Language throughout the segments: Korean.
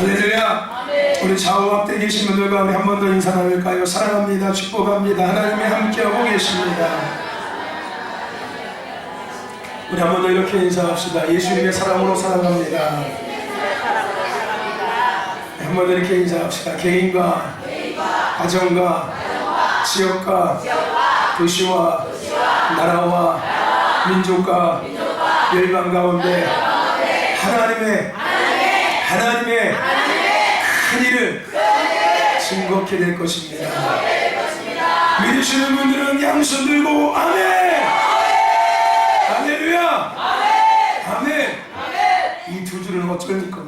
할렐루야. 우리 좌우 앞에 계신 분들과 우리 한 번 더 인사 나눌까요? 사랑합니다. 축복합니다. 하나님이 함께하고 계십니다. 우리 한 번 더 이렇게 인사합시다. 예수님의 사랑으로 사랑합니다. 한 번 더 이렇게 인사합시다. 개인과 가정과 지역과 도시와 나라와 민족과 열방 가운데 하나님의 큰 일을 증거케 될 것입니다. 믿으시는 분들은 양손 들고 아멘! 할렐루야! 아멘! 이 두 줄은 어쩔 겁니까?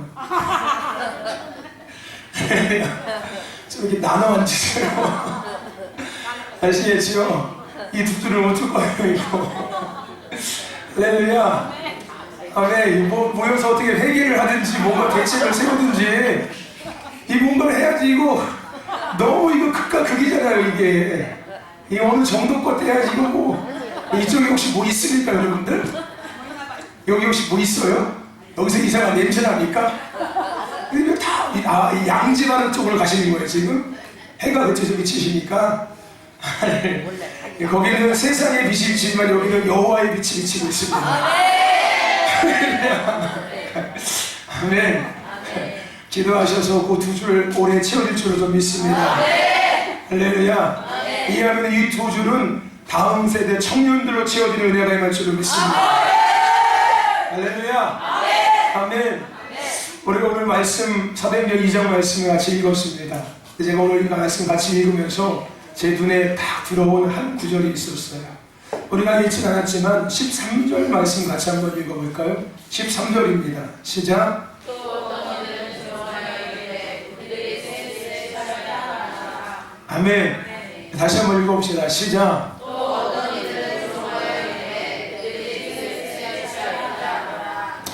좀 이렇게 나눠 앉으세요. 아시겠지요? 이 두 줄은 어쩔 거예요, 이거. 할렐루야! 아멘. 모여서 어떻게 회개를 하든지 뭔가 대책을 세우든지 이 뭔가를 해야지. 이거 너무 이거 극과 극이잖아요. 이게 어느 정도 것 해야지. 이거 이쪽에 혹시 뭐 있습니까, 여러분들? 여기 혹시 뭐 있어요? 여기서 이상한 냄새 납니까? 이거 다 양지바른 쪽으로 가시는 거예요. 지금 해가 그쪽에서 비치시니까 거기는 세상의 빛이 비치지만 여기는 여호와의 빛이 비치고 있습니다. 아멘. 기도하셔서 그 두 줄 오래 채워질 줄로 좀 믿습니다. 할렐루야. 이해하면 이 두 줄은 다음 세대 청년들로 채워지는 은혜가 임할 줄로 믿습니다. 할렐루야. 아멘. 우리가 오늘 말씀 사도행전 2장 말씀을 같이 읽었습니다. 제가 오늘 이 말씀 같이 읽으면서 제 눈에 딱 들어온 한 구절이 있었어요. 우리가 읽진 않았지만 13절 말씀 같이 한번 읽어볼까요? 13절입니다. 시작. 아멘. 다시 한번 읽어봅시다. 시작.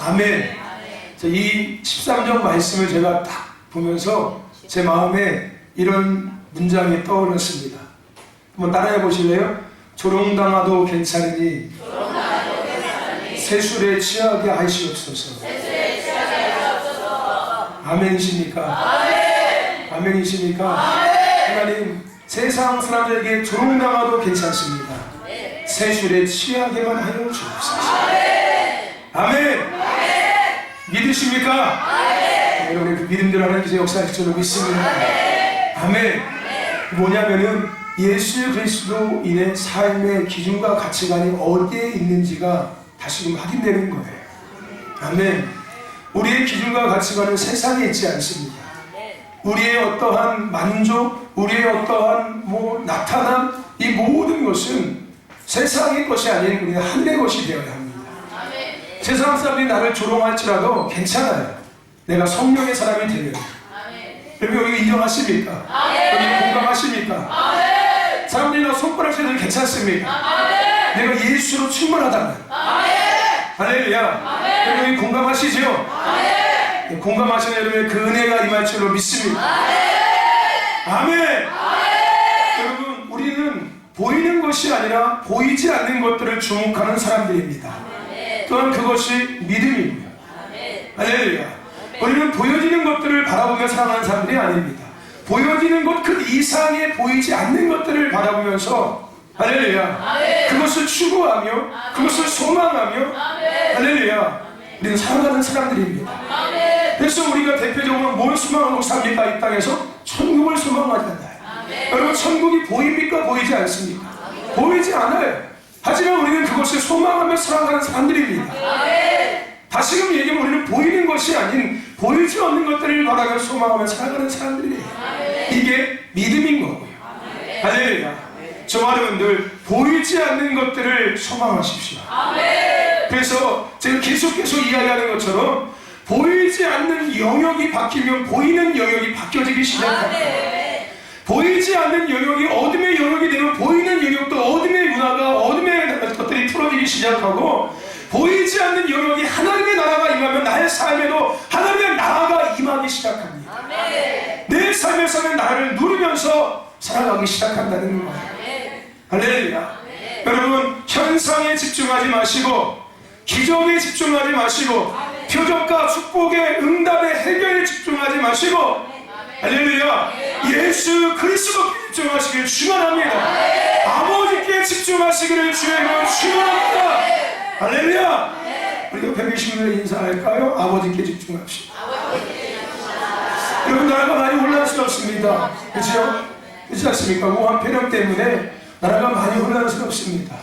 아멘. 이 13절 말씀을 제가 딱 보면서 제 마음에 이런 문장이 떠올랐습니다. 한번 따라해 보실래요? 조롱당하도 괜찮으니 세술에 취하게 하시옵소서. 아멘이십니까? 아멘이십니까? 하나님, 세상 사람들에게 조롱당하도 괜찮습니다. 세술에 취하게만 하여 주옵소서. 아멘. 믿으십니까? 여러분 그 믿음대로 하나님께서 역사하실 줄로 믿습니다. 아멘. 뭐냐면은 예수 그리스도인의 삶의 기준과 가치관이 어디에 있는지가 다시금 확인되는 거예요. 아멘. 우리의 기준과 가치관은 세상에 있지 않습니다. 우리의 어떠한 만족, 우리의 어떠한 나타남, 이 모든 것은 세상의 것이 아닌 우리 하늘의 것이 되어야 합니다. 세상 사람들이 나를 조롱할지라도 괜찮아요. 내가 성령의 사람이 되면. 여러분 여기 인정하십니까? 여기 공감하십니까? 사람들이 나 손가락질해도 괜찮습니까? 내가 예수로 충분하다면. 할렐루야. 여러분 공감하시죠? 공감하시는 여러분의 그 은혜가 임할 줄로 믿습니다. 아멘. 여러분 우리는 보이는 것이 아니라 보이지 않는 것들을 주목하는 사람들입니다. 또한 그것이 믿음이고요. 할렐루야. 우리는 보여지는 것들을 바라보며 살아가는 사람들이 아닙니다. 보여지는 것 그 이상의 보이지 않는 것들을 바라보면서 할렐루야. 그것을 추구하며 그것을 소망하며 할렐루야. 우리는 살아가는 사람들입니다. 그래서 우리가 대표적으로 뭘 소망하고 삽니까? 이 땅에서 천국을 소망하잖아요. 여러분 천국이 보입니까? 보이지 않습니까? 보이지 않아요. 하지만 우리는 그것을 소망하며 살아가는 사람들입니다. 다시금 얘기하면 우리는 보이는 것이 아닌 보이지 않는 것들을 바라며 소망하며 살아가는 사람들이에요. 이게 믿음인 거고요. 할렐루야. 저와 여러분들 보이지 않는 것들을 소망하십시오. 그래서 제가 계속해서 이야기하는 것처럼 보이지 않는 영역이 바뀌면 보이는 영역이 바뀌어지기 시작합니다. 보이지 않는 영역이 어둠의 영역이 되면 보이는 영역도 어둠의 문화가 어둠의 것들이 풀어지기 시작하고 보이지 않는 영역이 하나님의 나라가 임하면 나의 삶에도 하나님의 나라가 임하기 시작합니다. 내 삶에서는 나를 누리면서 살아가기 시작한다는 거예요. 할렐루야. 여러분 현상에 집중하지 마시고 기적에 집중하지 마시고 표적과 축복의 응답의 해결에 집중하지 집중하시고, 할렐루야, 예수 그리스도께 집중하시길 축원합니다. 아버지께 집중하시기를 주의 이름으로 축원합니다. 할렐루야. 우리 옆에 계신 분들 인사할까요? 아버지께 집중합시다. 여러분, 나라가 많이 혼란스럽습니다. 그렇죠? 그렇지 않습니까? 우한 폐렴 때문에 나라가 많이 혼란스럽습니다.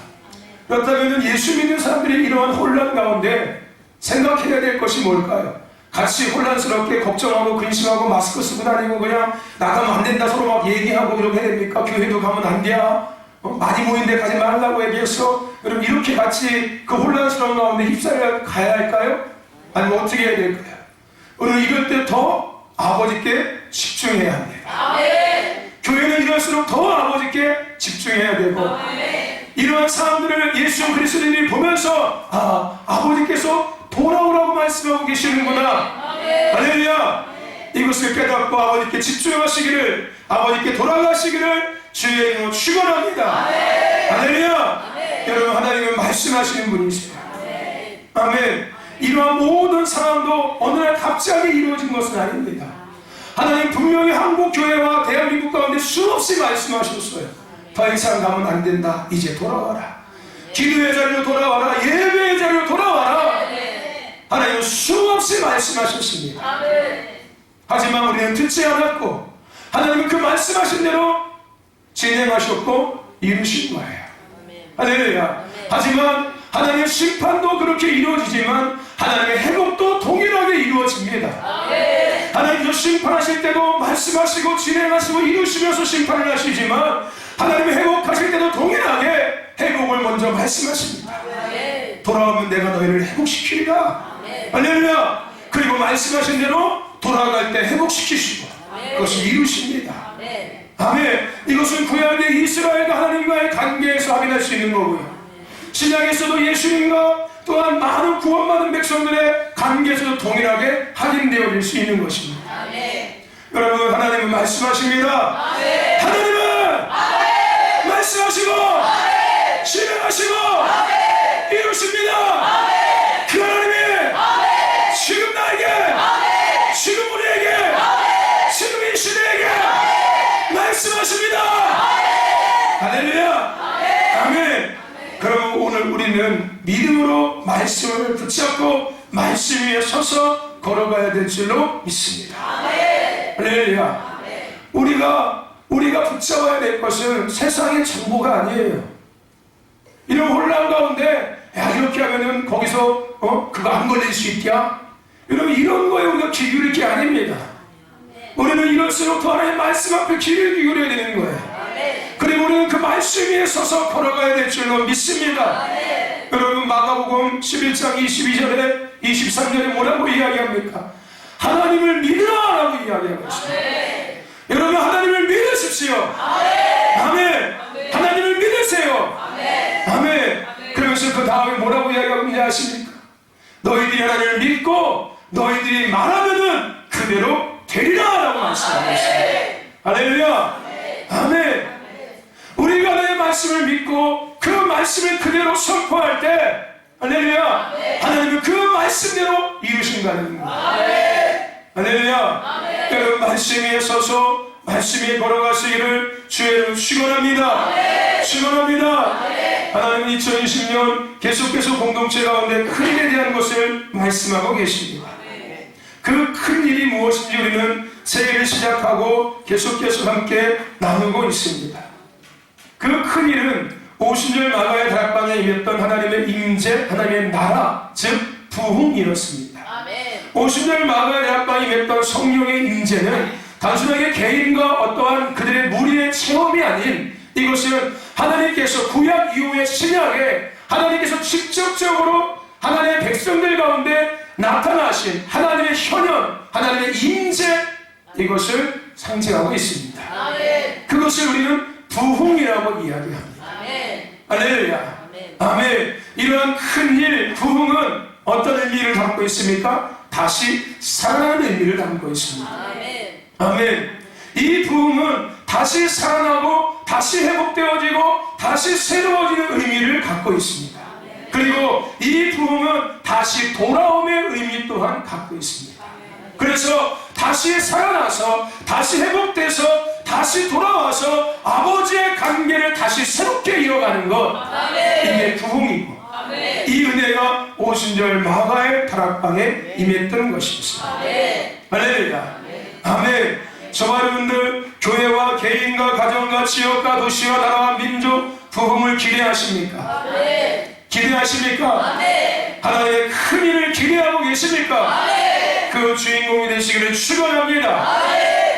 그렇다면 예수 믿는 사람들이 이러한 혼란 가운데 생각해야 될 것이 뭘까요? 같이 혼란스럽게 걱정하고 근심하고 마스크 쓰고 다니고 그냥 나가면 안 된다 서로 막 얘기하고 이렇게 해야 됩니까? 교회도 가면 안 돼야 많이 모인 데 가지 말라고 얘기해서 여러분 이렇게 같이 그 혼란스러운 가운데 휩싸여 가야 할까요? 아니면 어떻게 해야 될까요? 오늘 이럴 때 더 아버지께 집중해야 합니다. 아멘. 교회는 이럴수록 더 아버지께 집중해야 되고, 아멘. 이러한 사람들을 예수 그리스도인이 보면서 아버지께서 돌아오라고 말씀하고 계시는구나. 할렐루야. 이것을 깨닫고 아버지께 집중하시기를, 아버지께 돌아가시기를 주의 이름으로 축원합니다. 할렐루야. 여러분, 하나님은 말씀하시는 분이세요. 아멘. 이러한 모든 상황도 어느 날 갑자기 이루어진 것은 아닙니다. 하나님 분명히 한국교회와 대한민국 가운데 수없이 말씀하셨어요. 더 이상 가면 안 된다. 이제 돌아와라. 기도의 자리로 돌아와라. 예배의 자리로 돌아와라. 하나님은 수없이 말씀하셨습니다. 하지만 우리는 듣지 않았고, 하나님은 그 말씀하신 대로 진행하셨고 이루신 거예요. 할렐루야. 하지만 하나님의 심판도 그렇게 이루어지지만 하나님의 회복도 동일하게 이루어집니다. 하나님께서 심판하실 때도 말씀하시고 진행하시고 이루시면서 심판을 하시지만 하나님의 회복하실 때도 동일하게 회복을 먼저 말씀하십니다. 돌아오면 내가 너희를 회복시키리라. 할렐루야. 그리고 말씀하신 대로 돌아갈 때 회복시키시고 그것을 이루십니다. 아멘. 이것은 구약의 이스라엘과 하나님과의 관계에서 확인할 수 있는 거고요, 신약에서도 예수님과 또한 많은 구원받은 백성들의 관계에서도 동일하게 확인되어질 수 있는 것입니다. 아멘. 여러분, 하나님은 말씀하십니다. 아멘. 하나님은 아멘. 말씀하시고 아멘. 실행하시고 아멘. 이루십니다. 아멘. 그 하나님이 아멘. 지금 나에게 아멘. 지금 우리에게 아멘. 지금 이 시대에게 아멘. 말씀하십니다. 아멘. 할렐루야. 아멘. 아멘. 그럼 오늘 우리는 믿음으로 말씀을 붙잡고 말씀 위에 서서 걸어가야 될 줄로 믿습니다. 할렐루야. 우리가 붙잡아야 될 것은 세상의 정보가 아니에요. 이런 혼란 가운데 이렇게 하면은 거기서 그거 안 걸릴 수 있냐? 여러분, 이런 거에 우리가 귀 기울일 게 아닙니다. 우리는 이럴수록 더 하나님의 말씀 앞에 귀를 기울여야 되는 거예요. 그리고 우리는 그 말씀 위에 서서 걸어가야 될 줄로 믿습니다. 여러분, 마가복음 11장 22절에 23절에 뭐라고 이야기합니까? 하나님을 믿으라라고 이야기하고 있습니다. 여러분, 하나님을 믿으십시오. 아멘. 하나님을 믿으세요. 아멘. 그러면서 그 다음에 뭐라고 이야기하는지 아십니까? 너희들이 하나님을 믿고 너희들이 말하면은 그대로 되리라라고 말씀하고 있습니다. 할렐루야. 아멘. 우리가 하나님의 말씀을 믿고 그 말씀을 그대로 선포할 때, 할렐루야, 하나님은 그 말씀대로 이루신다는 겁니다. 할렐루야. 여러분, 말씀 위에 서서 말씀 위에 걸어가시기를 주의 이름으로 축원합니다. 축원합니다. 하나님은 2020년 계속해서 공동체 가운데 큰 일에 대한 것을 말씀하고 계십니다. 그 큰 일이 무엇인지 우리는 세계를 시작하고 계속해서 함께 나누고 있습니다. 그 큰 일은 오순절 마가의 다락방에 임했던 하나님의 임재, 하나님의 나라, 즉 부흥이었습니다. 오순절 마가의 다락방에 임했던 성령의 임재는 단순하게 개인과 어떠한 그들의 무리의 체험이 아닌, 이것은 하나님께서 구약 이후의 신약에 하나님께서 직접적으로 하나님의 백성들 가운데 나타나신 하나님의 현현, 하나님의 임재, 이것을 상징하고 있습니다. 그것을 우리는 부흥이라고 이야기합니다. 할렐루야. 아멘. 이러한 큰일, 부흥은 어떤 의미를 담고 있습니까? 다시 살아나는 의미를 담고 있습니다. 아멘. 이 부흥은 다시 살아나고 다시 회복되어지고 다시 새로워지는 의미를 갖고 있습니다. 그리고 이 부흥은 다시 돌아옴의 의미 또한 갖고 있습니다. 그래서 다시 살아나서 다시 회복돼서 다시 돌아와서 아버지의 관계를 다시 새롭게 이어가는 것, 이게 부흥이고 이 은혜가 오순절 마가의 다락방에 임했던 것입니다. 할렐루야. 아멘. 저와 여러분들 교회와 개인과 가정과 지역과 도시와 나라와 민족 부흥을 기대하십니까? 기대하십니까? 하나님의 큰 일을 기대하고 계십니까? 그 주인공이 되시기를 축원합니다.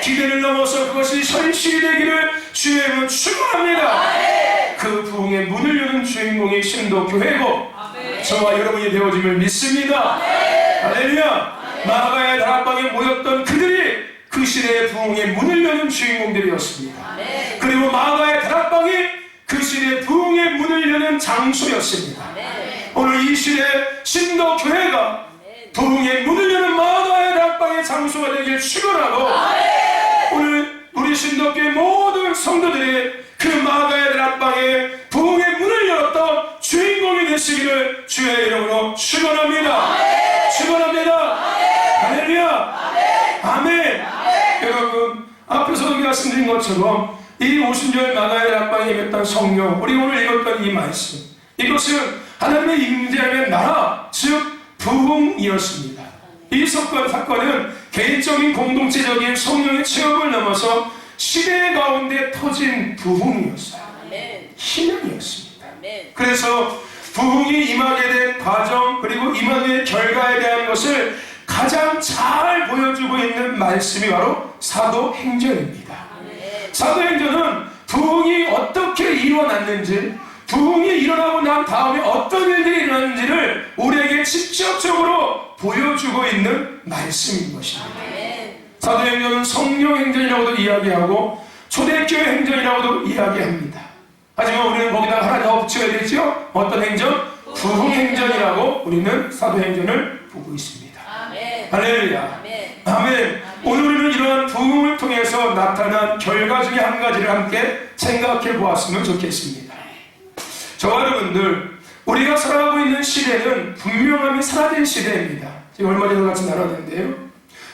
기대를 넘어서 그것이 현실이 되기를 주의 이름으로 축원합니다. 그 부흥의 문을 여는 주인공이 신도교회고 저와 여러분이 되어짐을 믿습니다. 할렐루야. 마가의 다락방에 모였던 그들이 그 시대의 부흥의 문을 여는 주인공들이었습니다. 그리고 마가의 다락방이 그 시대의 부흥의 문을 여는 장소였습니다. 오늘 이 시대 신도교회가 부흥의 문을 여는 마가의 다락방의 장소가 되길 축원하고 오늘 우리 신도교회 모든 성도들이 그 마가의 다락방에 부흥의 문을 열었던 주인공이 되시기를 주의 이름으로 축원합니다. 축원합니다. 할렐루야. 아멘. 여러분, 앞에서도 말씀드린 것처럼 이 오순절 마가의 다락방에 임했던 성령, 우리 오늘 읽었던 이 말씀, 이것은 하나님의 임재의 나라, 즉 부흥이었습니다. 이 사건은 개인적인 공동체적인 성령의 체험을 넘어서 시대 가운데 터진 부흥이었어요. 희망이었습니다. 그래서 부흥이 임하게 된 과정, 그리고 임하는 결과에 대한 것을 가장 잘 보여주고 있는 말씀이 바로 사도행전입니다. 사도행전은 부흥이 어떻게 일어났는지, 부흥이 일어나고 난 다음에 어떤 일들이 일어났는지를 우리에게 직접적으로 보여주고 있는 말씀인 것입니다. 사도행전은 성령행전이라고도 이야기하고 초대교회 행전이라고도 이야기합니다. 하지만 우리는 거기다 하나 더 붙여야 되죠. 어떤 행전? 부흥행전이라고 우리는 사도행전을 보고 있습니다. 할렐루야. 아멘. 오늘 우리는 이러한 부흥을 통해서 나타난 결과 중에 한 가지를 함께 생각해 보았으면 좋겠습니다. 저와 여러분들, 우리가 살아가고 있는 시대는 분명함이 사라진 시대입니다. 지금 얼마 전에 같이 나눴는데요,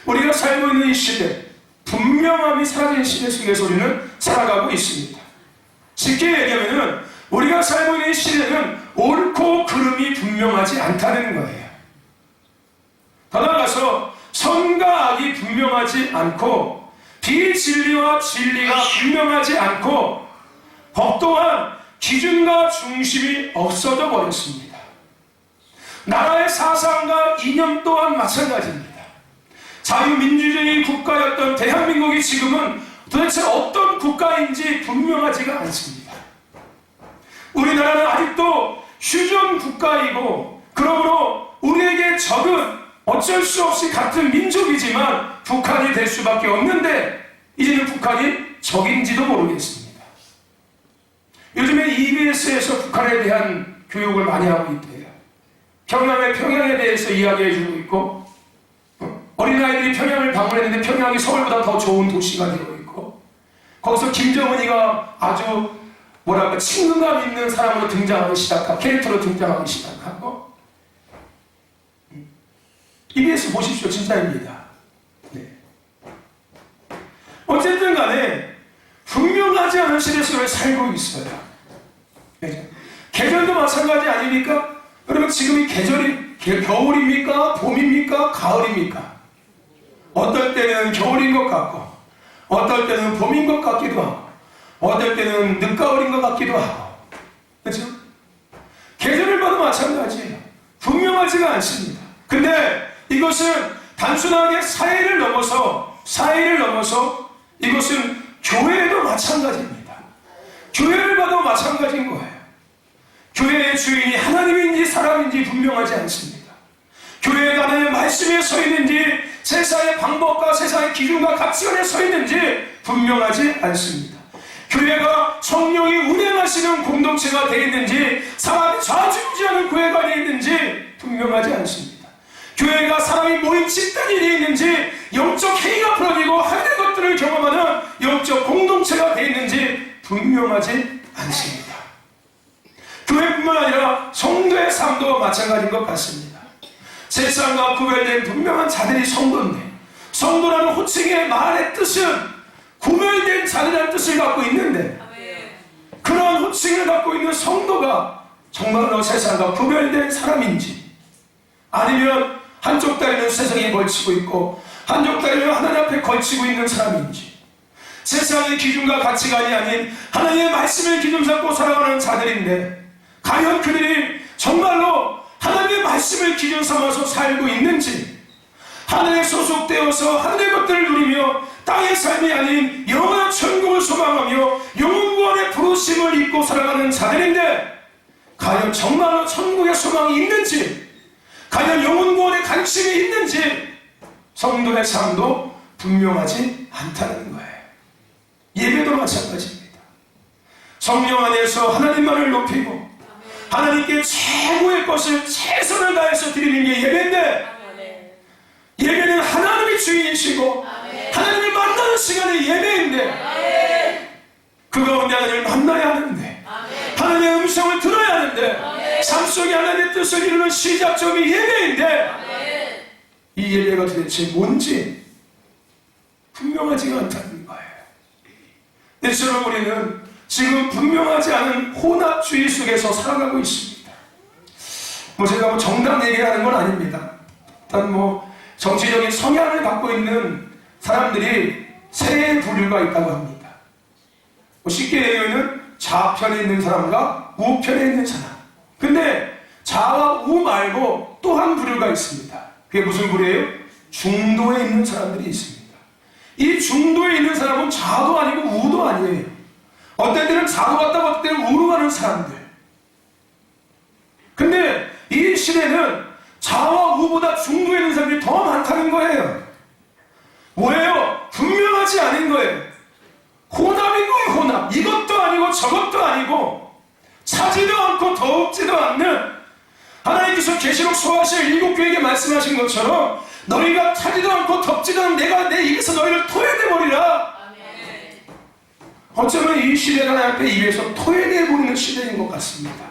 우리가 살고 있는 이 시대, 분명함이 사라진 시대 속에서 우리는 살아가고 있습니다. 쉽게 얘기하면 우리가 살고 있는 시대는 옳고 그름이 분명하지 않다는 거예요. 더 나아가서 선과 악이 분명하지 않고 비진리와 진리가 분명하지 않고 법 또한 기준과 중심이 없어져 버렸습니다. 나라의 사상과 이념 또한 마찬가지입니다. 자유민주주의 국가였던 대한민국이 지금은 도대체 어떤 국가인지 분명하지가 않습니다. 우리나라는 아직도 휴전 국가이고, 그러므로 우리에게 적은 어쩔 수 없이 같은 민족이지만 북한이 될 수밖에 없는데, 이제는 북한이 적인지도 모르겠습니다. 요즘에 EBS에서 북한에 대한 교육을 많이 하고 있대요. 경남의 평양에 대해서 이야기해주고 있고, 어린아이들이 평양을 방문했는데 평양이 서울보다 더 좋은 도시가 되고 있고, 거기서 김정은이가 아주 뭐랄까 친근감 있는 사람으로 등장하기 시작하고, 캐릭터로 등장하기 시작하고. EBS 보십시오. 진짜입니다. 네. 어쨌든 간에 분명하지 않은 시대 속에 살고 있어요. 계절도 마찬가지 아닙니까? 그러면 지금 이 계절이 겨울입니까? 봄입니까? 가을입니까? 어떨 때는 겨울인 것 같고, 어떨 때는 봄인 것 같기도 하고, 어떨 때는 늦가을인 것 같기도 하고, 그렇죠? 계절을 봐도 마찬가지예요. 분명하지가 않습니다. 근데 이것은 단순하게 사회를 넘어서 이것은 교회에도 마찬가지입니다. 교회를 봐도 마찬가지인 거예요. 교회의 주인이 하나님인지 사람인지 분명하지 않습니다. 교회가 하나님의 말씀에 서 있는지, 세상의 방법과 세상의 기준과 가치관에 서 있는지 분명하지 않습니다. 교회가 성령이 운행하시는 공동체가 되겠는지, 사람이 좌지우지하는 교회가 되겠는지 분명하지 않습니다. 교회가 사람이 모인 집단이 되겠는지, 영적 회의가 풀어지고 하늘의 것들을 경험하는 영적 공동체가 되겠는지 분명하지 않습니다. 교회뿐만 아니라 성도의 삶도 마찬가지인 것 같습니다. 세상과 구별된 분명한 자들이 성도인데, 성도라는 호칭의 말의 뜻은 구별된 자들이라는 뜻을 갖고 있는데, 그러한 호칭을 갖고 있는 성도가 정말로 세상과 구별된 사람인지, 아니면 한쪽 다리는 세상에 걸치고 있고 한쪽 다리는 하나님 앞에 걸치고 있는 사람인지, 세상의 기준과 가치관이 아닌 하나님의 말씀을 기준 삼고 살아가는 자들인데, 과연 그들이 정말로 하나님의 말씀을 기준 삼아서 살고 있는지, 하늘에 소속되어서 하늘의 것들을 누리며 땅의 삶이 아닌 영원한 천국을 소망하며 영원구원의 부르심을 입고 살아가는 자들인데, 과연 정말로 천국의 소망이 있는지, 과연 영원구원의 관심이 있는지 성도의 삶도 분명하지 않다는 거예요. 예배도 마찬가지입니다. 성령 안에서 하나님만을 높이고 하나님께 최고의 것을 최선을 다해서 드리는 게 예배인데, 예배는 하나님이 주인이시고 하나님을 만나는 시간이 예배인데, 그 가운데 하나님을 만나야 하는데, 하나님의 음성을 들어야 하는데, 삶 속에 하나님의 뜻을 이루는 시작점이 예배인데, 이 예배가 도대체 뭔지 분명하지가 않다는 거예요. 이처럼 우리는 지금 분명하지 않은 혼합주의 속에서 살아가고 있습니다. 제가 정당 얘기하는 건 아닙니다. 일단 정치적인 성향을 갖고 있는 사람들이 세 부류가 있다고 합니다. 쉽게 얘기하면 좌편에 있는 사람과 우편에 있는 사람. 근데 좌와 우 말고 또 한 부류가 있습니다. 그게 무슨 부류예요? 중도에 있는 사람들이 있습니다. 이 중도에 있는 사람은 좌도 아니고 우도 아니에요. 어떤 때는 좌로 갔다가 어떤 때는 우로 가는 사람들. 근데 이 시대는 좌와 우보다 중도에 있는 사람들이 더 많다는 거예요. 뭐예요? 분명하지 않은 거예요. 혼합인 거예요. 혼합. 이것도 아니고 저것도 아니고, 차지도 않고 더욱지도 않는, 하나님께서 계시록 소아시아 일곱 교회에게 말씀하신 것처럼 너희가 차지도 않고 덥지도 않은 내가 내 입에서 너희를 토해내버리라. 어쩌면 이 시대가 하나님 앞에 입에서 토해내버리는 시대인 것 같습니다.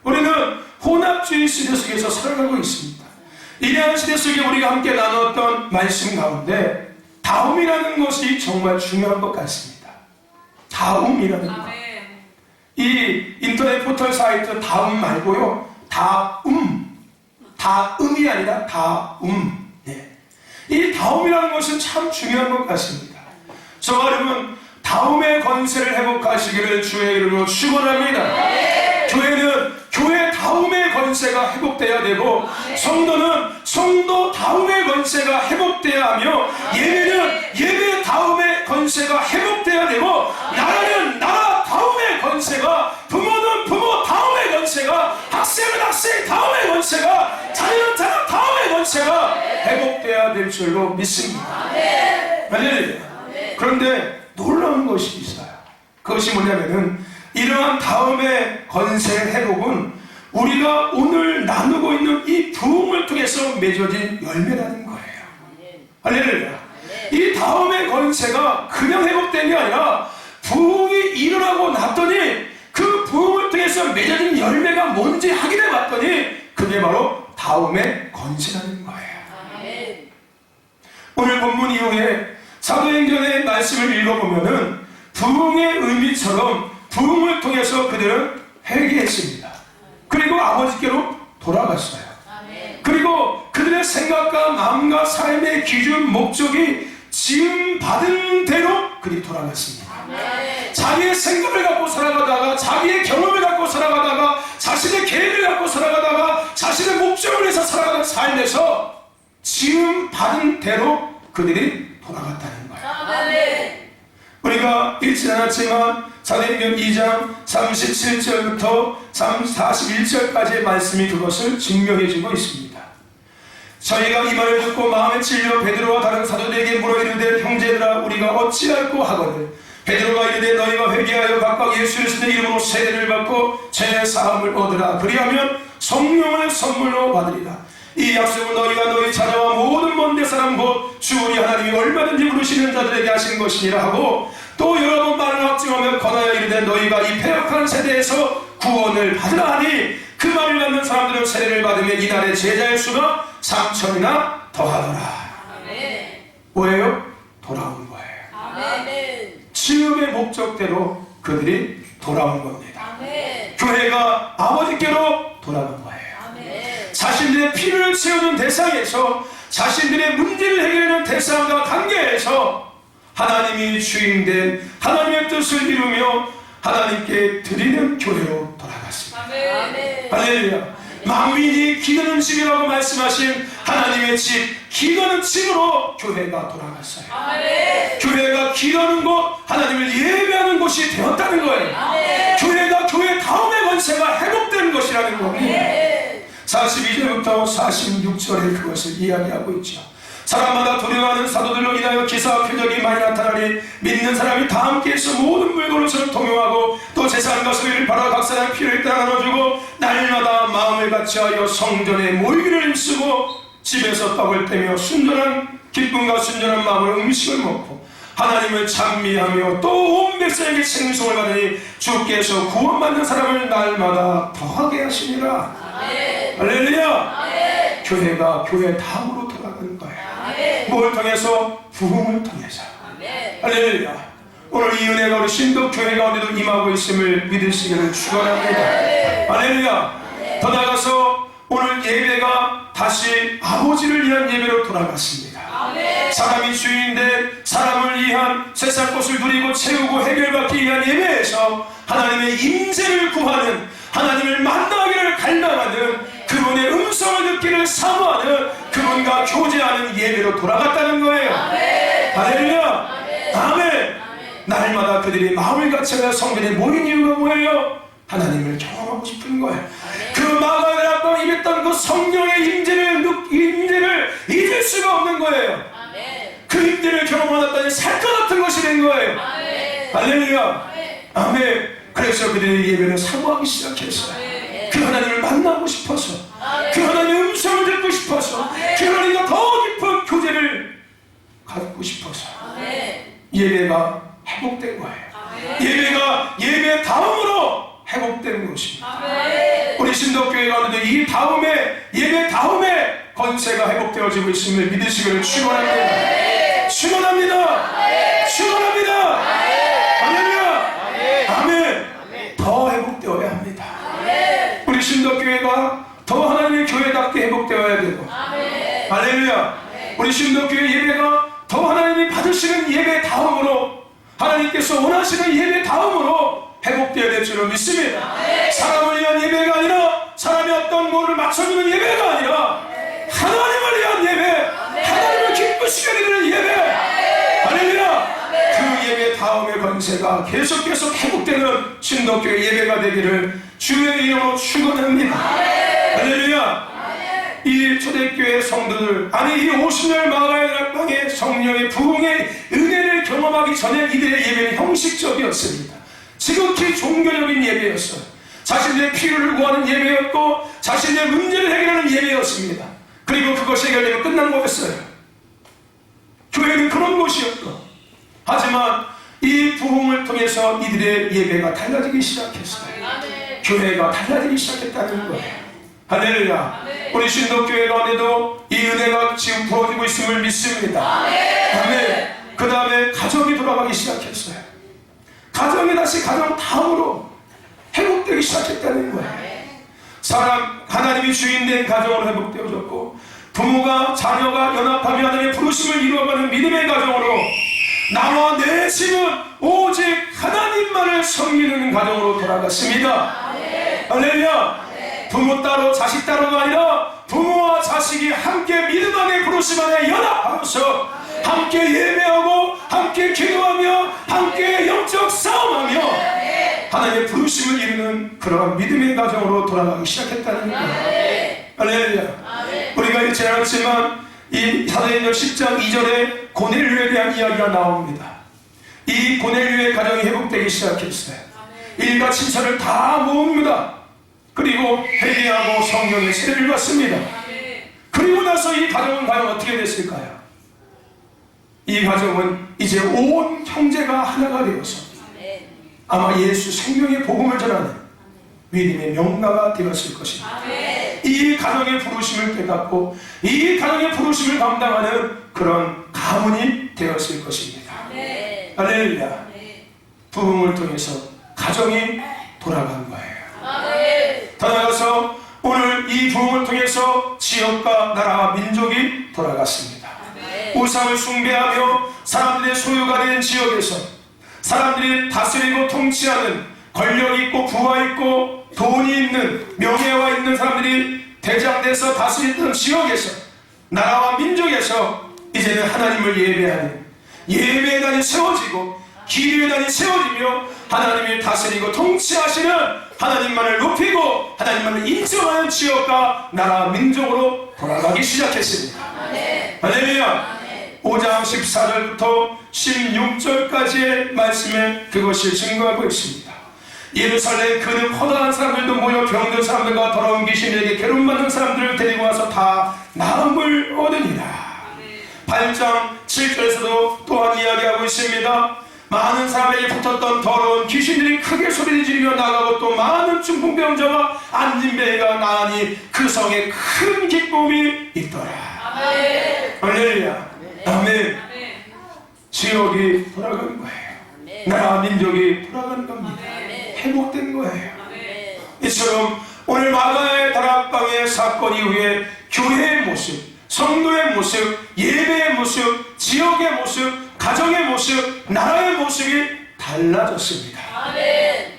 우리는 혼합주의 시대 속에서 살아가고 있습니다. 이러한 시대 속에 우리가 함께 나눴던 말씀 가운데 다음이라는 것이 정말 중요한 것 같습니다. 다음이라는 것. 이 인터넷 포털 사이트 다음 말고요, 다음이 아니라 다음. 이 다음이라는 것은 참 중요한 것 같습니다. 저와 여러분, 다음의 권세를 회복하시기를 주의 이름으로 축원합니다. 교회는 교회 다음의 권세가 회복돼야 되고, 성도는 성도 다음의 권세가 회복돼야 하며, 예배는 예배 다음의 권세가 회복돼야 되고, 나라는 나라 다음의 권세가, 부모는 부모 다음의 권세가, 학생은 학생 다음의 권세가, 자녀는 자녀 다음의 권세가 회복돼야 될 줄로 믿습니다. 그런데 놀라운 것이 있어요. 그것이 뭐냐면은, 이러한 다음의 권세 회복은 우리가 오늘 나누고 있는 이 부흥을 통해서 맺어진 열매라는 거예요. 할렐루야. 이 다음의 권세가 그냥 회복된 게 아니라 부흥이 일어나고 났더니 그 부흥을 통해서 맺어진 열매가 뭔지 확인해 봤더니 그게 바로 다음의 권세라는 거예요. 오늘 본문 이후에 사도행전의 말씀을 읽어보면은 부흥의 의미처럼 부흥을 통해서 그들은 회개했습니다. 그리고 아버지께로 돌아갔어요. 그리고 그들의 생각과 마음과 삶의 기준, 목적이 지음받은 대로 그들이 돌아갔습니다. 자기의 생각을 갖고 살아가다가, 자기의 경험을 갖고 살아가다가, 자신의 계획을 갖고 살아가다가, 자신의 목적을 위해서 살아가는 삶에서 지음받은 대로 그들이 돌아갔다는 거예요. 우리가 읽지 않았지만 사도행전 2장 37절부터 41절까지의 말씀이 그것을 증명해주고 있습니다. 저희가 이 말을 듣고 마음에 찔려 베드로와 다른 사도들에게 물어 이르되, 형제들아, 우리가 어찌할꼬 하거늘 베드로가 이르되, 너희가 회개하여 각각 예수 그리스도의 이름으로 세례를 받고 죄 사함을 얻으라. 그리하면 성령을 선물로 받으리라. 이 약속은 너희가 너희 자녀와 모든 먼데 사람 곧 주 우리 하나님이 얼마든지 부르시는 자들에게 하신 것이니라 하고, 또 여러 번 말을 확증하며 권하여 이르되, 너희가 이 패역한 세대에서 구원을 받으라 하니, 그 말을 받는 사람들은 세례를 받으면 이날의 제자의 수가 3,000이나 더하더라. 뭐예요? 돌아온 거예요. 아멘. 지음의 목적대로 그들이 돌아온 겁니다. 아멘. 교회가 아버지께로 돌아간 거예요. 아멘. 자신들의 피를 채우는 대상에서, 자신들의 문제를 해결하는 대상과 관계에서 하나님이 주인된 하나님의 뜻을 이루며 하나님께 드리는 교회로 돌아갔습니다. 아멘. 할렐루야. 만민이 기도는 집이라고 말씀하신 하나님의 집, 기도는 집으로 교회가 돌아갔어요. 아멘. 교회가 기도하는 곳, 하나님을 예배하는 곳이 되었다는 거예요. 아멘. 교회가 교회 다음의 권세가 회복된 것이라는 겁니다. 42절부터 46절에 그것을 이야기하고 있죠. 사람마다 두려워하는 사도들로 인하여 기사와 표적이 많이 나타나니 믿는 사람이 다 함께해서 모든 물건을 서로 동용하고 또 제사한 것을 바라 각 사람 피를 따라 나눠주고 날마다 마음을 같이하여 성전에 모이기를 힘쓰고 집에서 떡을 떼며 순전한 기쁨과 순전한 마음으로 음식을 먹고 하나님을 찬미하며 또 온 백성에게稱颂을 받으니 주께서 구원받는 사람을 날마다 더하게 하시니라. 할렐루야. 교회가 교회 다음으로 돌아가는 거예요. 뭘 통해서? 부흥을 통해서. 할렐루야. 오늘 이 은혜가 우리 신덕교회 가운데도 임하고 있음을 믿으시기를 축원합니다. 할렐루야. 더 나아가서 오늘 예배가 다시 아버지를 위한 예배로 돌아갔습니다. 사람이 주인된 사람을 위한 세상 것을 누리고 채우고 해결받기 위한 예배에서 하나님의 임재를 구하는, 하나님을 만나기를 갈망하는, 그분의 음성을 듣기를 사모하는, 그분과 교제하는 예배로 돌아갔다는 거예요. 할렐루야. 아멘. 날마다 그들이 마음을 같이하여 성전에 모인 이유가 뭐예요? 하나님을 경험하고 싶은 거예요. 그 마가의 아빠가 입었던 그 성령의 임재를 잊을 수가 없는 거예요. 그 임재를 경험하았다니 살 것 같은 것이 된 거예요. 할렐루야. 아멘. 그래서 그들의 예배를 사모하기 시작했어요. 그 하나님을 만나고 싶어서, 그 하나님의 음성을 듣고 싶어서, 그 하나님과 더 깊은 교제를 갖고 싶어서 예배가 회복된 거예요. 예배가 예배 다음으로 회복되는 것입니다. 우리 신덕교회 가운데 이 다음에, 예배 다음에 권세가 회복되어지고 있음을 믿으시기를 축원합니다. 축원합니다. 축원합니다. 할렐루야. 아멘. 더 회복되어야 합니다. 우리 신덕교회가 더 하나님의 교회답게 회복되어야 되고, 할렐루야. 우리 신덕교회 예배가 더 하나님이 받으시는 예배 다음으로, 하나님께서 원하시는 예배 다음으로 회복되어야 될 줄로 믿습니다. 사람을 위한 예배가 아니라, 사람이 어떤 뭐를 맞춰주는 예배가 아니라 하나님을 위한 예배, 하나님을 기쁘시게 해드리는 예배. 할렐루야. 그 예배 다음의 권세가 계속 회복되는 신덕교회 예배가 되기를 주의 이름으로 축원합니다. 할렐루야. 이 초대교회 성도들, 아니 이 50년 마가의 땅의 성령의 부흥의 은혜를 경험하기 전에 이들의 예배는 형식적이었습니다. 지극히 종교적인 예배였어요. 자신들의 필요를 구하는 예배였고, 자신의 문제를 해결하는 예배였습니다. 그리고 그것이 해결되면 끝난 거였어요. 교회는 그런 곳이었고, 하지만 이 부흥을 통해서 이들의 예배가 달라지기 시작했어요. 교회가 달라지기 시작했다는 거예요. 할렐루야. 우리 신덕교회 가운데도 이 은혜가 지금 부어지고 있음을 믿습니다. 아멘. 그 다음에 가정이 돌아가기 시작했어요. 가정이 다시 가정 다음으로 회복되기 시작했다는 거예요. 사람, 하나님이 주인된 가정으로 회복되어졌고, 부모가 자녀가 연합하며 하나님의 부르심을 이루어가는 믿음의 가정으로, 나와 내 집은 오직 하나님만을 섬기는 가정으로 돌아갔습니다. 할렐루야. 부모 따로 자식 따로가 아니라 부모와 자식이 함께 믿음 안에 부르심 안에 연합하면서 함께 예배하고 함께 기도하며 함께 영적 싸움하며 하나님의 부르심을 이루는 그러한 믿음의 가정으로 돌아가기 시작했다는 거예요. 할렐루야. 우리가 읽지 않았지만 이 사도행전 10장 2절에 고넬료에 대한 이야기가 나옵니다. 이 고넬료의 가정이 회복되기 시작했어요. 일가 친척을 다 모읍니다. 그리고 회개하고 성령의 세례를 받습니다. 그리고 나서 이 가정은 과연 어떻게 됐을까요? 이 가정은 이제 온 형제가 하나가 되어서 아마 예수 생명의 복음을 전하는 믿음의 명나가 되었을 것입니다. 이 가정의 부르심을 깨닫고 이 가정의 부르심을 감당하는 그런 가문이 되었을 것입니다. 아멘. 할렐루야. 아멘. 부흥을 통해서 가정이 돌아간 거예요. 아멘. 더 나아가서 오늘 이 부흥을 통해서 지역과 나라와 민족이 돌아갔습니다. 아멘. 우상을 숭배하며 사람들의 소유가 된 지역에서 사람들이 다스리고 통치하는 권력 있고 부와 있고 돈이 있는 명예와 있는 사람들이 대장돼서 다스리던 지역에서 나라와 민족에서 이제는 하나님을 예배하는 예배단이 세워지고 기도회단이 세워지며 하나님이 다스리고 통치하시는 하나님만을 높이고 하나님만을 인정하는 지역과 나라 민족으로 돌아가기 시작했습니다. 아멘. 할렐루야. 아멘. 5장 14절부터 16절까지의 말씀에 그것이 증거하고 있습니다. 예루살렘 그는 허다한 사람들도 모여 병든 사람들과 더러운 귀신에게 괴롭받는 사람들을 데리고 와서 다 나음을 얻으니라. 8장 7절에서도 또한 이야기하고 있습니다. 많은 사람에게 붙었던 더러운 귀신들이 크게 소리를 지르며 나가고 또 많은 중풍병자와 안진뱅이가 나니 그 성에 큰 기쁨이 있더라. 아멘. 할렐루야. 아멘. 지역이 돌아가는 거예요. 아멘. 나라 민족이 돌아가는 겁니다. 아멘. 회복된 거예요. 아멘. 이처럼 오늘 마가의 다락방의 사건 이후에 교회의 모습, 성도의 모습, 예배의 모습, 지역의 모습, 가정의 모습, 나라의 모습이 달라졌습니다. 아멘.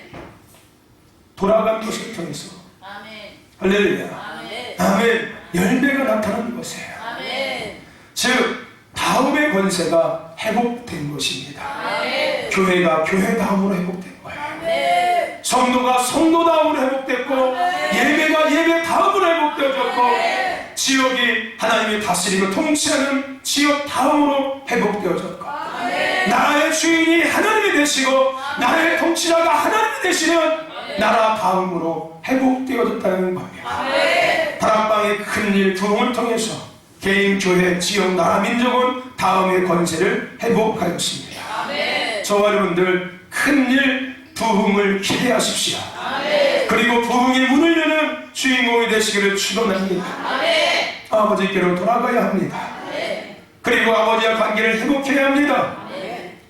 돌아간 것을 통해서 아멘. 할렐루야. 아멘. 아멘. 열매가 나타나는 것이에요. 아멘. 즉 다음의 권세가 회복된 것입니다. 아멘. 교회가 교회 다음으로 회복된 거예요. 아멘. 성도가 성도 다음으로 회복됐고 예배가 예배 다음으로 회복되어졌고 지역이 하나님이 다스리고 통치하는 지역 다음으로 회복되어졌고 나라의 주인이 하나님이 되시고 나라의 통치자가 하나님이 되시는 나라 다음으로 회복되어졌다는 겁니다. 다락방의 큰일 부흥을 통해서 개인, 교회, 지역, 나라, 민족은 다음의 권세를 회복하였습니다. 저와 여러분들 큰일 부흥을 기대하십시오. 그리고 부흥의 문을 여는 주인공이 되시기를 축원합니다. 아버지께로 돌아가야 합니다. 그리고 아버지와 관계를 회복해야 합니다.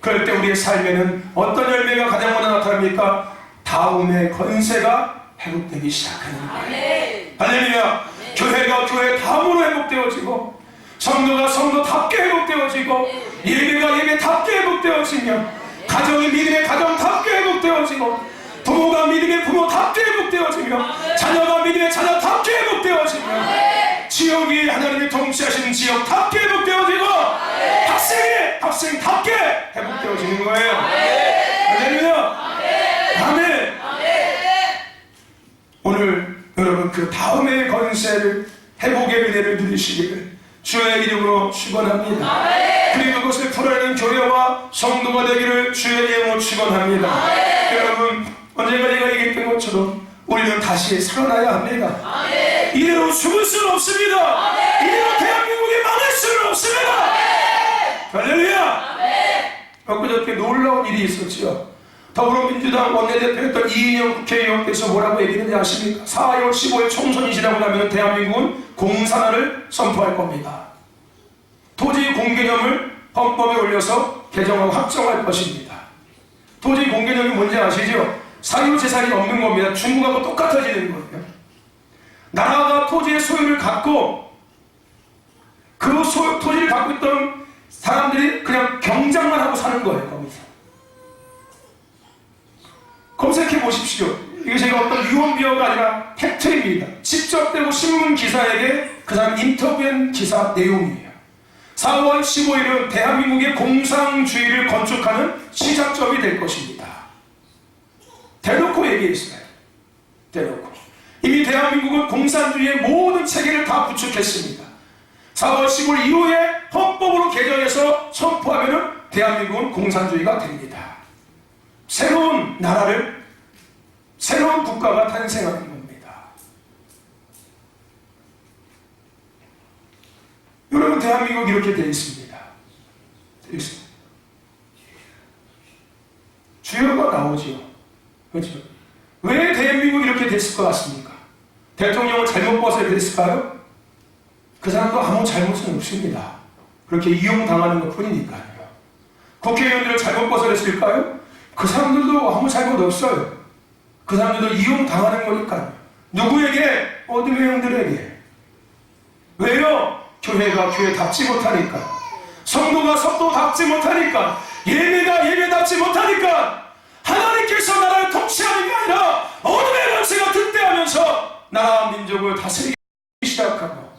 그럴 때 우리의 삶에는 어떤 열매가 가장 먼저 나타납니까? 다음의 권세가 회복되기 시작하는 거예요. 할렐루야. 교회가 교회 다음으로 회복되어지고 성도가 성도답게 회복되어지고 예배가 예배답게 회복되어지며 가정이 믿음의 가정답게 회복되어지고 부모가 믿음의 부모답게 회복되어지며 자녀가 믿음의 자녀답게 회복되어지며 지역이 하나님이 통치하시는 지역답게 회복되어지고 학생이 학생답게 회복되어지는 거예요. 할렐루야. 아멘. 오늘 여러분 그 다음의 권세를 회복의 은혜를 누리시기를 주의 이름으로 축원합니다. 그리고 그것을 풀어내는 교회와 성도가 되기를 주의 이름으로 축원합니다. 여러분 언젠가 내가 얘기했던 것처럼 우리는 다시 살아나야 합니다. 이대로 죽을 수는 없습니다. 이대로 대한민국이 망할 수는 없습니다. 할렐루야. 엊그저께 놀라운 일이 있었죠. 더불어민주당 원내대표였던 이인영 국회의원께서 뭐라고 얘기했는지 아십니까? 4월 15일 총선이 지나고 나면 대한민국은 공산화를 선포할 겁니다. 토지 공개념을 헌법에 올려서 개정하고 확정할 것입니다. 토지 공개념이 뭔지 아시죠? 사유재산이 없는 겁니다. 중국하고 똑같아지는 거예요. 나라가 토지의 소유를 갖고 그 토지를 갖고 있던 사람들이 그냥 경작만 하고 사는 거예요. 거기서. 검색해 보십시오. 이게 제가 어떤 유언비어가 아니라 팩트입니다. 직접 되고 신문 기사에게 그 사람 인터뷰한 기사 내용이에요. 4월 15일은 대한민국의 공산주의를 건축하는 시작점이 될 것입니다. 대놓고 얘기했어요. 대놓고. 이미 대한민국은 공산주의의 모든 체계를 다 구축했습니다. 4월 15일 이후에 헌법으로 개정해서 선포하면 대한민국은 공산주의가 됩니다. 새로운 나라를, 새로운 국가가 탄생하는 겁니다. 여러분, 대한민국 이렇게 되어 있습니다. 되어 있습니다. 주요가 나오죠. 그렇죠? 왜 대한민국이 이렇게 됐을 것 같습니까? 대통령을 잘못 봐서 이렇게 됐을까요? 그 사람도 아무 잘못은 없습니다. 그렇게 이용당하는 것 뿐이니까요. 국회의원들을 잘못 벗어냈을까요? 그 사람들도 아무 잘못 없어요. 그 사람들도 이용당하는 거니까요. 누구에게? 어둠의 영들에게. 왜요? 교회가 교회답지 못하니까, 성도가 성도답지 못하니까, 예배가 예배답지 못하니까, 하나님께서 나라를 통치하는 게 아니라 어둠의 권세가 득대하면서 나라와 민족을 다스리기 시작하고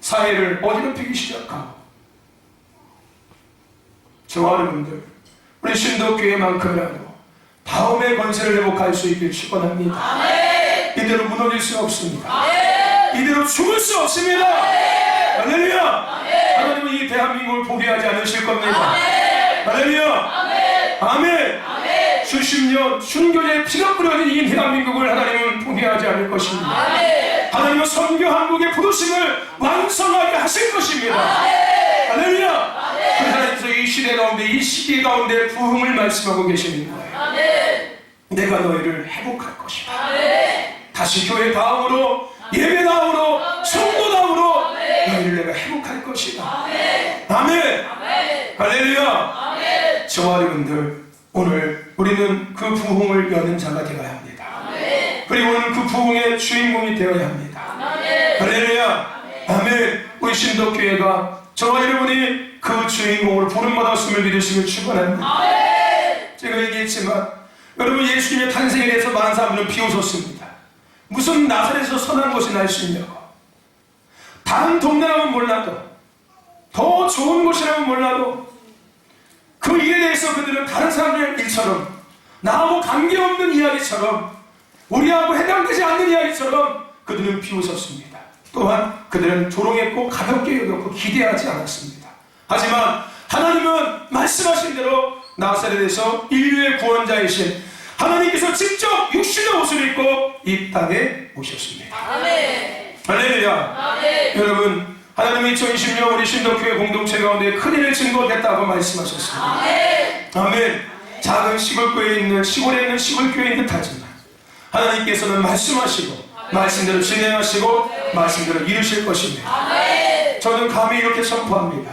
사회를 어지럽히기 시작하고. 저와 여러분들, 우리 신도교회만큼이라도 다음의 권세를 회복할 수 있길 축원합니다. 이대로 무너질 수 없습니다. 이대로 죽을 수 없습니다. 할렐루야. 하나님은 이 대한민국을 포기하지 않으실 겁니다. 할렐루야. 아멘. 수십 년 순교자의 피가 뿌려진 이 대한민국을 하나님은 포기하지 않을 것입니다. 하나님은 선교 한국의 부르심을 완성하게 하실 것입니다. 할렐루야. 그 하나님께서 이 시대 가운데, 이 시기 가운데 부흥을 말씀하고 계시는 거예요. 내가 너희를 회복할 것이다. 다시 교회 다음으로, 예배 다음으로, 성도 다음으로 너희를 내가 회복할 것이다. 아멘. 할렐루야. 저와 여러분들, 오늘 우리는 그 부흥을 여는 자가 되어야 합니다. 그리고 오늘 그 부흥의 주인공이 되어야 합니다. 할렐루야. 아멘. 우리 신도교회가 저와 여러분이 그 주인공을 부름받았음을 믿으시길 축원합니다. 제가 얘기했지만 여러분, 예수님의 탄생에 대해서 많은 사람들은 비웃었습니다. 무슨 나사렛에서 선한 것이 날 수 있냐고. 다른 동네라면 몰라도, 더 좋은 곳이라면 몰라도 그 일에 대해서 그들은 다른 사람들 일처럼, 나하고 관계없는 이야기처럼, 우리하고 해당되지 않는 이야기처럼 그들은 비웃었습니다. 또한 그들은 조롱했고 가볍게 여겼고 기대하지 않았습니다. 하지만 하나님은 말씀하신 대로 나사렛에서 인류의 구원자이신 하나님께서 직접 육신의 옷을 입고 이 땅에 오셨습니다. 할렐루야. 여러분, 하나님이 2020년 우리 신도교회 공동체 가운데 큰일을 증거했다고 말씀하셨습니다. 아멘. 작은 시골교회에 있는, 시골에 있는 시골교회인 듯하지만 하나님께서는 말씀하시고 말씀대로 진행하시고 말씀대로 이루실 것입니다. 저는 감히 이렇게 선포합니다.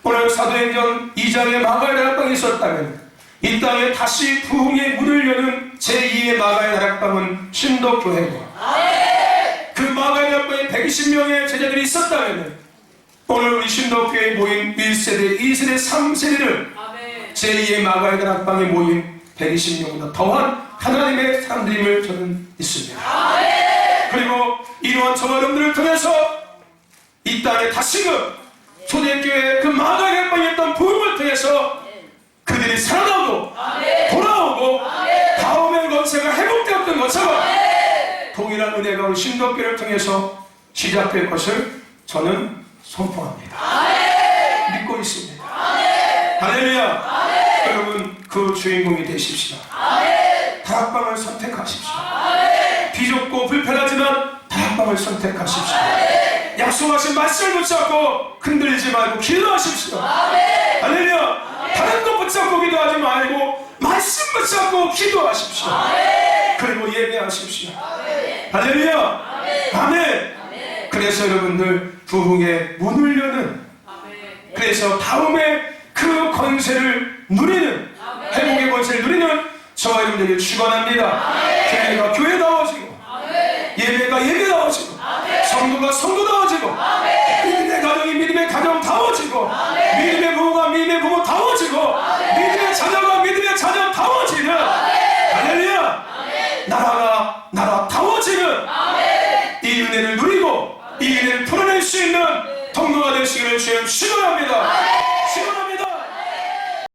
오늘 사도행전 2장에 마가의 다락방이 있었다면 이 땅에 다시 부흥의 문을 여는 제2의 마가의 다락방은 신도교회고, 그 마가의 다락방에 120명의 제자들이 있었다면 오늘 우리 신도교회에 모인 1세대, 2세대, 3세대를 제2의 마가의 다락방에 모인 120명보다 더한 하나님의 사람들임을 저는 믿습니다. 그리고 이러한 저와 여러분들을 통해서 이 땅에 다시금 초대교회 그 마가의 다락방에 있던 부흥을 통해서 그들이 살아나고 돌아오고 다음의 권세가 회복되었던 것처럼 동일한 은혜가 우리 신도교회를 통해서 시작될 것을 저는 선포합니다. 믿고 있습니다. 할렐루야. 여러분, 그 주인공이 되십시오. 다락방을 선택하십시오. 비좁고 불편하지만 다락방을 선택하십시오. 약속하신 말씀을 붙잡고 흔들리지 말고 기도하십시오. 할렐루야. 다른 것 붙잡고 기도하지 말고 말씀 붙잡고 기도하십시오. 그리고 예배하십시오. 할렐루야. 아멘. 그래서 여러분들, 부흥의 문을 여는, 그래서 다음에 그 권세를 누리는, 회복의 권세를 누리는 저와 여러분들이 축원합니다. 교회가 교회다워지고, 예배가 예배다워지고, 성도가 성도다워지고,